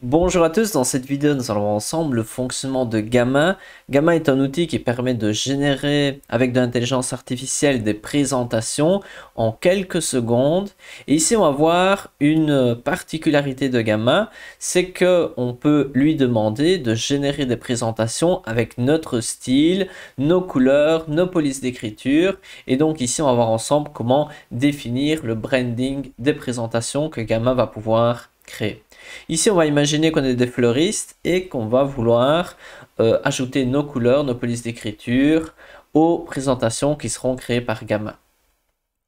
Bonjour à tous, dans cette vidéo nous allons voir ensemble le fonctionnement de Gamma. Gamma est un outil qui permet de générer avec de l'intelligence artificielle des présentations en quelques secondes. Et ici on va voir une particularité de Gamma, c'est que on peut lui demander de générer des présentations avec notre style, nos couleurs, nos polices d'écriture. Et donc ici on va voir ensemble comment définir le branding des présentations que Gamma va pouvoir créer. Ici, on va imaginer qu'on est des fleuristes et qu'on va vouloir ajouter nos couleurs, nos polices d'écriture aux présentations qui seront créées par Gamma.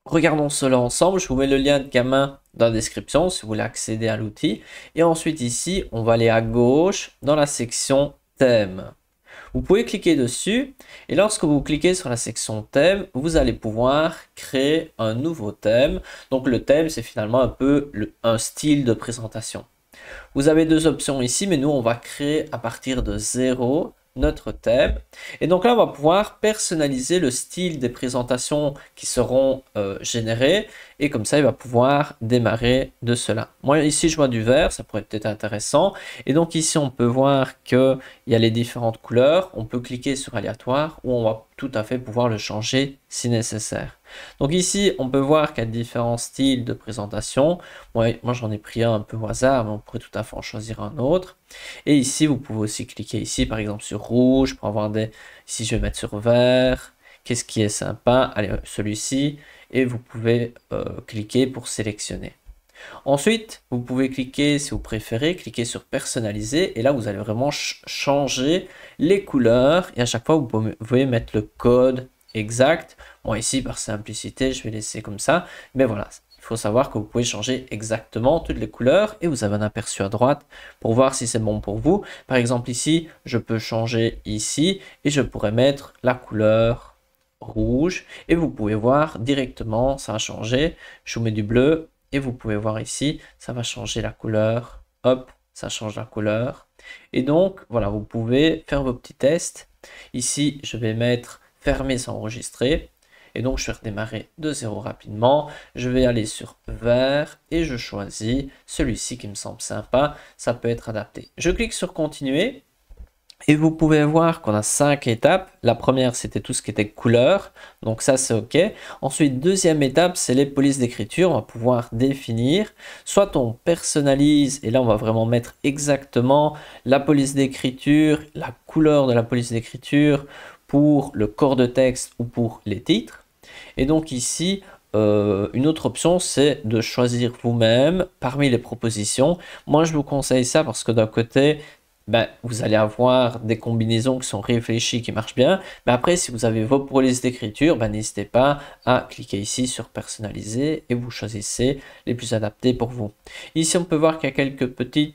Regardons cela ensemble. Je vous mets le lien de Gamma dans la description si vous voulez accéder à l'outil. Et ensuite ici, on va aller à gauche dans la section thème. Vous pouvez cliquer dessus et lorsque vous cliquez sur la section thème, vous allez pouvoir créer un nouveau thème. Donc le thème, c'est finalement un peu un style de présentation. Vous avez deux options ici, mais nous, on va créer à partir de 0 notre thème. Et donc là, on va pouvoir personnaliser le style des présentations qui seront générées. Et comme ça, il va pouvoir démarrer de cela. Moi, ici, je vois du vert, ça pourrait être intéressant. Et donc ici, on peut voir qu'il y a les différentes couleurs. On peut cliquer sur aléatoire ou on va tout à fait pouvoir le changer si nécessaire. Donc ici, on peut voir qu'il y a différents styles de présentation. Moi j'en ai pris un peu au hasard, mais on pourrait tout à fait en choisir un autre. Et ici, vous pouvez aussi cliquer ici, par exemple, sur rouge, pour avoir des... Ici, je vais mettre sur vert. Qu'est-ce qui est sympa? Allez, celui-ci. Et vous pouvez cliquer pour sélectionner. Ensuite, vous pouvez cliquer, si vous préférez, cliquer sur personnaliser. Et là, vous allez vraiment changer les couleurs. Et à chaque fois, vous pouvez mettre le code exact. Moi, ici, par simplicité, je vais laisser comme ça. Mais voilà, il faut savoir que vous pouvez changer exactement toutes les couleurs. Et vous avez un aperçu à droite pour voir si c'est bon pour vous. Par exemple, ici, je peux changer ici. Et je pourrais mettre la couleur rouge. Et vous pouvez voir directement, ça a changé. Je vous mets du bleu. Et vous pouvez voir ici, ça va changer la couleur. Hop, ça change la couleur. Et donc, voilà, vous pouvez faire vos petits tests. Ici, je vais mettre fermer sans enregistrer. Et donc, je vais redémarrer de 0 rapidement. Je vais aller sur vert et je choisis celui-ci qui me semble sympa. Ça peut être adapté. Je clique sur continuer. Et vous pouvez voir qu'on a 5 étapes. La première, c'était tout ce qui était couleur. Donc ça, c'est OK. Ensuite, deuxième étape, c'est les polices d'écriture. On va pouvoir définir. Soit on personnalise, et là, on va vraiment mettre exactement la police d'écriture, la couleur de la police d'écriture pour le corps de texte ou pour les titres. Et donc ici, une autre option, c'est de choisir vous-même parmi les propositions. Moi, je vous conseille ça parce que d'un côté, vous allez avoir des combinaisons qui sont réfléchies, qui marchent bien. Mais après, si vous avez vos polices d'écriture, n'hésitez pas à cliquer ici sur personnaliser et vous choisissez les plus adaptés pour vous. Ici, on peut voir qu'il y a quelques petits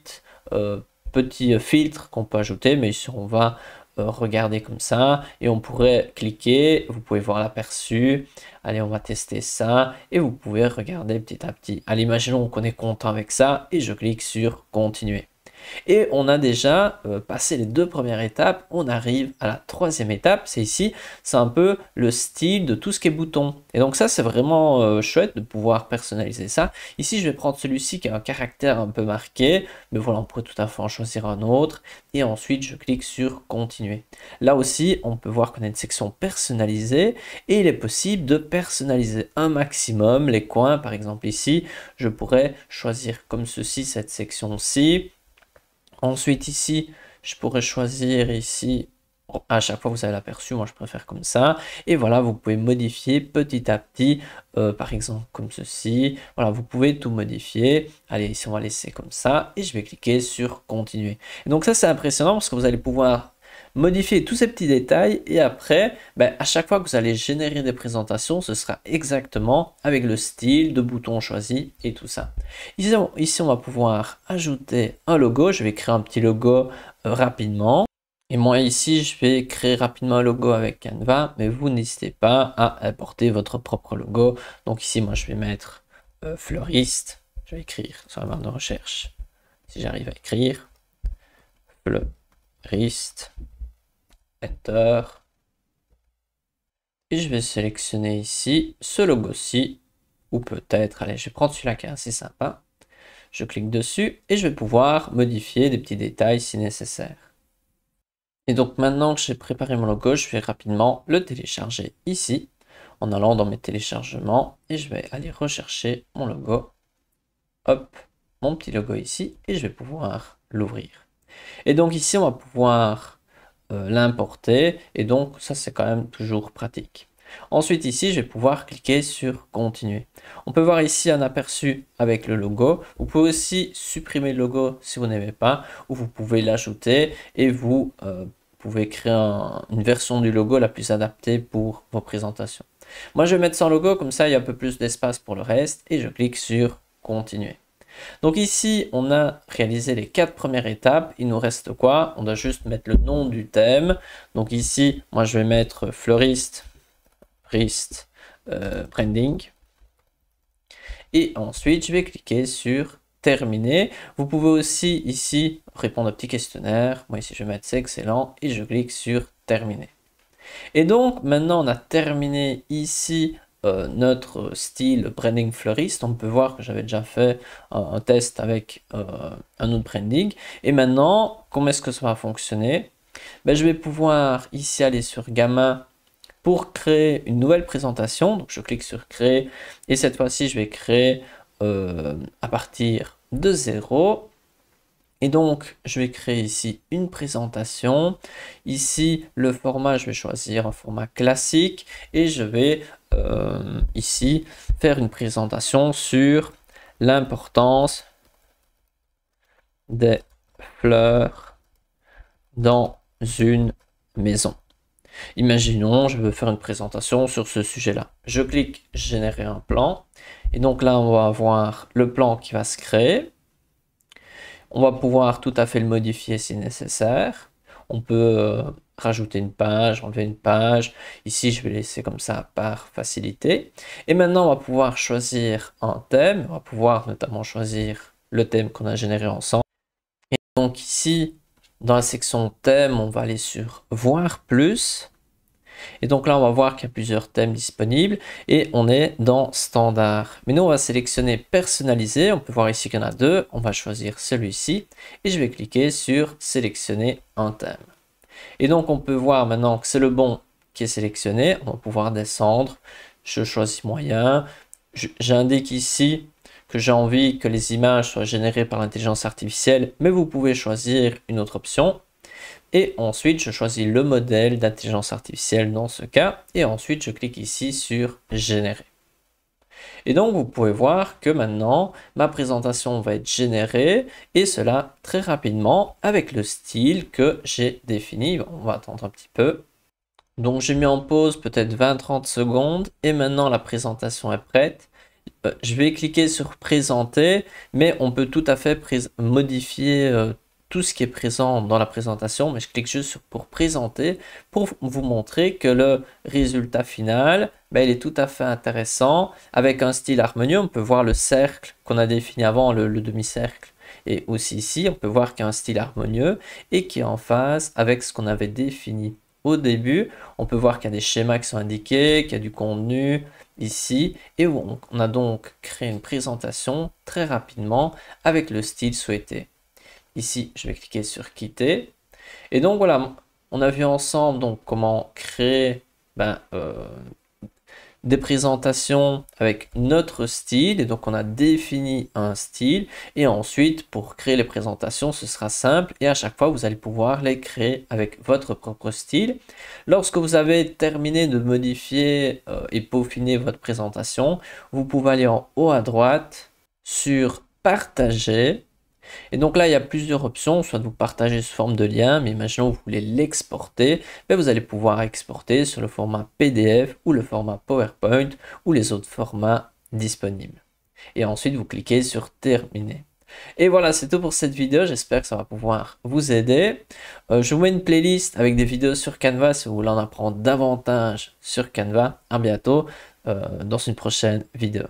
filtres qu'on peut ajouter, mais ici, on va regarder comme ça et on pourrait cliquer. Vous pouvez voir l'aperçu. Allez, on va tester ça et vous pouvez regarder petit à petit. Allez, imaginons qu'on est content avec ça et je clique sur continuer. Et on a déjà passé les deux premières étapes, on arrive à la troisième étape, c'est ici, c'est un peu le style de tout ce qui est bouton. Et donc ça c'est vraiment chouette de pouvoir personnaliser ça. Ici je vais prendre celui-ci qui a un caractère un peu marqué, mais voilà on pourrait tout à fait en choisir un autre. Et ensuite je clique sur continuer. Là aussi on peut voir qu'on a une section personnalisée et il est possible de personnaliser un maximum les coins. Par exemple ici je pourrais choisir comme ceci cette section-ci. Ensuite ici, je pourrais choisir ici, à chaque fois vous avez l'aperçu, moi je préfère comme ça. Et voilà, vous pouvez modifier petit à petit, par exemple comme ceci. Voilà, vous pouvez tout modifier. Allez, ici on va laisser comme ça et je vais cliquer sur continuer. Et donc ça c'est impressionnant parce que vous allez pouvoir modifier tous ces petits détails et après, à chaque fois que vous allez générer des présentations, ce sera exactement avec le style de bouton choisi et tout ça. Ici, on va pouvoir ajouter un logo. Je vais créer un petit logo rapidement. Et moi ici, je vais créer rapidement un logo avec Canva, mais vous n'hésitez pas à importer votre propre logo. Donc ici, moi, je vais mettre fleuriste. Je vais écrire sur la barre de recherche. Si j'arrive à écrire, fleuriste. Enter. Et je vais sélectionner ici ce logo-ci. Ou peut-être, allez, je vais prendre celui-là qui est assez sympa. je clique dessus et je vais pouvoir modifier des petits détails si nécessaire. Et donc maintenant que j'ai préparé mon logo, je vais rapidement le télécharger ici, en allant dans mes téléchargements, et je vais aller rechercher mon logo. Hop, mon petit logo ici, et je vais pouvoir l'ouvrir. Et donc ici, on va pouvoir l'importer, et donc ça c'est quand même toujours pratique. Ensuite ici, je vais pouvoir cliquer sur continuer. On peut voir ici un aperçu avec le logo. Vous pouvez aussi supprimer le logo si vous n'aimez pas, ou vous pouvez l'ajouter et vous pouvez créer une version du logo la plus adaptée pour vos présentations. Moi je vais mettre sans logo, comme ça il y a un peu plus d'espace pour le reste, et je clique sur continuer. Donc ici, on a réalisé les 4 premières étapes. Il nous reste quoi? On doit juste mettre le nom du thème. Donc ici, moi je vais mettre fleuriste, branding. Et ensuite, je vais cliquer sur terminer. Vous pouvez aussi ici répondre à un petit questionnaire. Moi ici, je vais mettre c'est excellent et je clique sur terminer. Et donc maintenant, on a terminé ici notre style branding fleuriste. On peut voir que j'avais déjà fait un test avec un autre branding. Et maintenant, comment est-ce que ça va fonctionner? Je vais pouvoir ici aller sur Gamma pour créer une nouvelle présentation. Donc je clique sur créer et cette fois-ci, je vais créer à partir de 0. Et donc, je vais créer ici une présentation. Ici, le format, je vais choisir un format classique et je vais ici faire une présentation sur l'importance des fleurs dans une maison. Imaginons, je veux faire une présentation sur ce sujet-là. Je clique générer un plan et donc là, on va avoir le plan qui va se créer. On va pouvoir tout à fait le modifier si nécessaire. On peut rajouter une page, enlever une page. Ici, je vais laisser comme ça par facilité. Et maintenant, on va pouvoir choisir un thème. On va pouvoir notamment choisir le thème qu'on a généré ensemble. Et donc ici, dans la section thème, on va aller sur voir plus. Et donc là, on va voir qu'il y a plusieurs thèmes disponibles et on est dans standard. Mais nous, on va sélectionner personnaliser. On peut voir ici qu'il y en a 2. On va choisir celui-ci et je vais cliquer sur sélectionner un thème. Et donc, on peut voir maintenant que c'est le bon qui est sélectionné. On va pouvoir descendre. Je choisis moyen. J'indique ici que j'ai envie que les images soient générées par l'intelligence artificielle, mais vous pouvez choisir une autre option. Et ensuite, je choisis le modèle d'intelligence artificielle dans ce cas. Et ensuite, je clique ici sur générer. Et donc, vous pouvez voir que maintenant, ma présentation va être générée. Et cela très rapidement avec le style que j'ai défini. On va attendre un petit peu. Donc, j'ai mis en pause peut-être 20-30 secondes. Et maintenant, la présentation est prête. Je vais cliquer sur présenter. Mais on peut tout à fait modifier tout ce qui est présent dans la présentation, mais je clique juste pour présenter pour vous montrer que le résultat final, il est tout à fait intéressant avec un style harmonieux. On peut voir le cercle qu'on a défini avant, le demi-cercle. Et aussi ici, on peut voir qu'il y a un style harmonieux et qui est en phase avec ce qu'on avait défini au début. On peut voir qu'il y a des schémas qui sont indiqués, qu'il y a du contenu ici. Et on a donc créé une présentation très rapidement avec le style souhaité. Ici, je vais cliquer sur quitter. Et donc voilà, on a vu ensemble donc comment créer des présentations avec notre style. Et donc on a défini un style. Et ensuite, pour créer les présentations, ce sera simple. Et à chaque fois, vous allez pouvoir les créer avec votre propre style. Lorsque vous avez terminé de modifier et peaufiner votre présentation, vous pouvez aller en haut à droite sur partager. Et donc là, il y a plusieurs options, soit vous partagez sous forme de lien, mais imaginons que vous voulez l'exporter, vous allez pouvoir exporter sur le format PDF ou le format PowerPoint ou les autres formats disponibles. Et ensuite, vous cliquez sur terminer. Et voilà, c'est tout pour cette vidéo, j'espère que ça va pouvoir vous aider. Je vous mets une playlist avec des vidéos sur Canva si vous voulez en apprendre davantage sur Canva. À bientôt dans une prochaine vidéo.